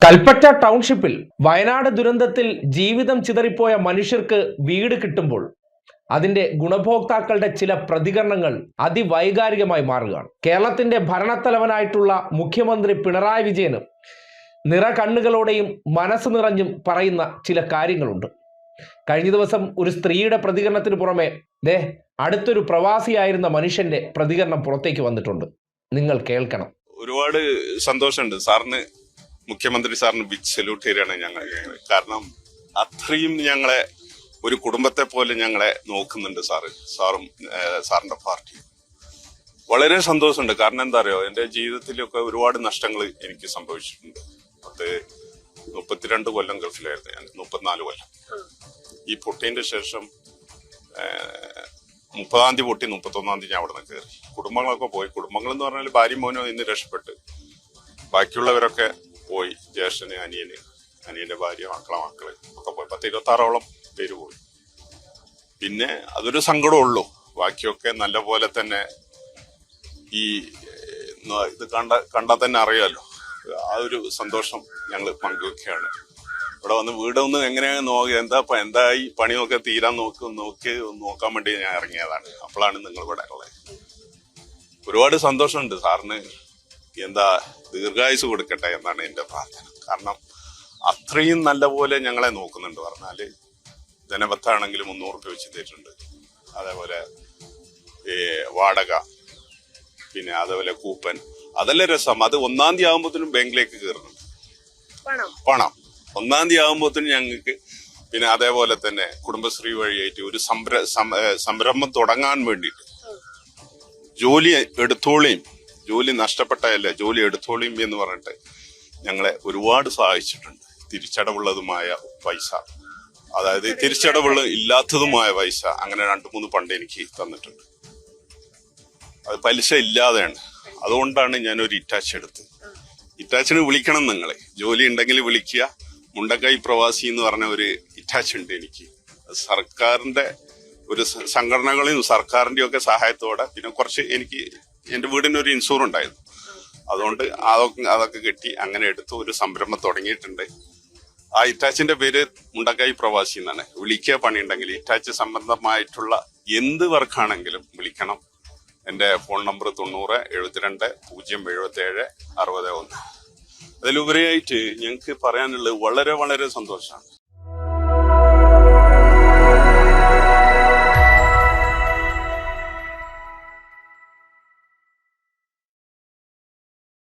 കൽപ്പറ്റ ടൗൺഷിപ്പിൽ വയനാട് ദുരന്തത്തിൽ ജീവിതം ചിതറിപ്പോയ മനുഷ്യർക്ക് വീട് കിട്ടുമ്പോൾ അതിന്റെ ഗുണഭോക്താക്കളുടെ ചില പ്രതികരണങ്ങൾ അതിവൈകാരികമായി മാറുകയാണ്. കേരളത്തിന്റെ ഭരണത്തലവനായിട്ടുള്ള മുഖ്യമന്ത്രി പിണറായി വിജയനും നിറകണ്ണുകളോടെയും മനസ്സ് നിറഞ്ഞും പറയുന്ന ചില കാര്യങ്ങളുണ്ട്. കഴിഞ്ഞ ദിവസം ഒരു സ്ത്രീയുടെ പ്രതികരണത്തിന് പുറമെ അടുത്തൊരു പ്രവാസിയായിരുന്ന മനുഷ്യന്റെ പ്രതികരണം പുറത്തേക്ക് വന്നിട്ടുണ്ട്. നിങ്ങൾ കേൾക്കണം. ഒരുപാട് സന്തോഷമുണ്ട് സാറിന്, മുഖ്യമന്ത്രി സാറിന് ബിഗ് സല്യൂട്ട് തരികയാണ് ഞങ്ങൾ. കാരണം അത്രയും ഞങ്ങളെ ഒരു കുടുംബത്തെ പോലെ ഞങ്ങളെ നോക്കുന്നുണ്ട് സാറും സാറിന്റെ പാർട്ടി. വളരെ സന്തോഷമുണ്ട്. കാരണം എന്താ അറിയോ, എന്റെ ജീവിതത്തിലൊക്കെ ഒരുപാട് നഷ്ടങ്ങൾ എനിക്ക് സംഭവിച്ചിട്ടുണ്ട്. അത് 32 കൊല്ലം ഗൾഫിലായിരുന്നു ഞാൻ, 34 കൊല്ലം. ഈ പൊട്ടീന്റെ ശേഷം 30-ാം തീയതി പൊട്ടി, 31-ാം തീയതി ഞാൻ അവിടെ നിന്ന് കയറി. കുടുംബങ്ങളൊക്കെ പോയി. കുടുംബങ്ങൾ എന്ന് പറഞ്ഞാൽ ഭാര്യയും മോനോ ഇന്ന് രക്ഷപ്പെട്ട്, ബാക്കിയുള്ളവരൊക്കെ പോയി. ജ്യേഷ്ഠന്, അനിയന്റെ ഭാര്യ, മക്കള് ഒക്കെ പോയി. 10-26ഓളം പേര് പോയി. പിന്നെ അതൊരു സങ്കടമുള്ളൂ. ബാക്കിയൊക്കെ നല്ല പോലെ തന്നെ ഈ ഇത് കണ്ടാൽ തന്നെ അറിയാലോ, ആ ഒരു സന്തോഷം ഞങ്ങൾ പങ്കുവെക്കുകയാണ്. ഇവിടെ വന്ന് വീടൊന്ന് എങ്ങനെയാണ് എന്തായി പണിയൊക്കെ തീരാൻ നോക്കാൻ വേണ്ടി ഞാൻ ഇറങ്ങിയതാണ്. അപ്പോഴാണ് നിങ്ങൾ ഇവിടെ ഉള്ളത്. ഒരുപാട് സന്തോഷമുണ്ട്. സാറിന് ദീർഘായുസ് കൊടുക്കട്ടെ എന്നാണ് എന്റെ പ്രാർത്ഥന. കാരണം അത്രയും നല്ല പോലെ ഞങ്ങളെ നോക്കുന്നുണ്ട്. പറഞ്ഞാല് ജനപത്താണെങ്കിലും 300 രൂപ വെച്ച് തരുന്നുണ്ട്. അതേപോലെ വാടക, പിന്നെ അതേപോലെ കൂപ്പൻ, അതെല്ലാം രസം. അത് 1-ാം തീയതി ആകുമ്പോഴത്തേനും ബാങ്കിലേക്ക് കയറുന്നുണ്ട് പണം. 1-ാം തീയതി ആകുമ്പോഴത്തേനും ഞങ്ങൾക്ക്. പിന്നെ അതേപോലെ തന്നെ കുടുംബശ്രീ വഴിയായിട്ട് ഒരു സംരംഭം തുടങ്ങാൻ വേണ്ടിയിട്ട് ജോലി എടുത്തോളിയും, ജോലി നഷ്ടപ്പെട്ടതല്ല, ജോലി എടുത്തോളിയും എന്ന് പറഞ്ഞിട്ട് ഞങ്ങളെ ഒരുപാട് സഹായിച്ചിട്ടുണ്ട്. തിരിച്ചടവുള്ളതുമായ പൈസ, അതായത് തിരിച്ചടവുള്ള ഇല്ലാത്തതുമായ പൈസ, അങ്ങനെ 2-3 ഫണ്ട് എനിക്ക് തന്നിട്ടുണ്ട്. അത് പലിശ ഇല്ലാതെയാണ്. അതുകൊണ്ടാണ് ഞാനൊരു ഇറ്റാച്ച് എടുത്ത്. ഇറ്റാച്ചിന് വിളിക്കണം നിങ്ങളെ, ജോലി ഉണ്ടെങ്കിൽ വിളിക്കുക. മുണ്ടക്കൈ പ്രവാസി എന്ന് പറഞ്ഞ ഒരു ഇറ്റാച്ച് ഉണ്ട് എനിക്ക്. സർക്കാരിന്റെ ഒരു സംഘടനകളെയും സർക്കാരിന്റെയും ഒക്കെ സഹായത്തോടെ, പിന്നെ കുറച്ച് എനിക്ക് എന്റെ വീടിനൊരു ഇൻഷൂർ ഉണ്ടായിരുന്നു. അതുകൊണ്ട് അതൊക്കെ കെട്ടി അങ്ങനെ എടുത്ത് ഒരു സംരംഭം തുടങ്ങിയിട്ടുണ്ട്. ആ ഇറ്റാച്ചിന്റെ പേര് മുണ്ടക്കൈ പ്രവാസി എന്നാണ്. വിളിക്കുക, പണിയുണ്ടെങ്കിൽ ഇറ്റാച്ച് സംബന്ധമായിട്ടുള്ള എന്ത് വർക്കാണെങ്കിലും വിളിക്കണം. എന്റെ ഫോൺ നമ്പർ 90-72-077-61. അതിലുപരിയായിട്ട് ഞങ്ങൾക്ക് പറയാനുള്ളത് വളരെ വളരെ സന്തോഷമാണ്.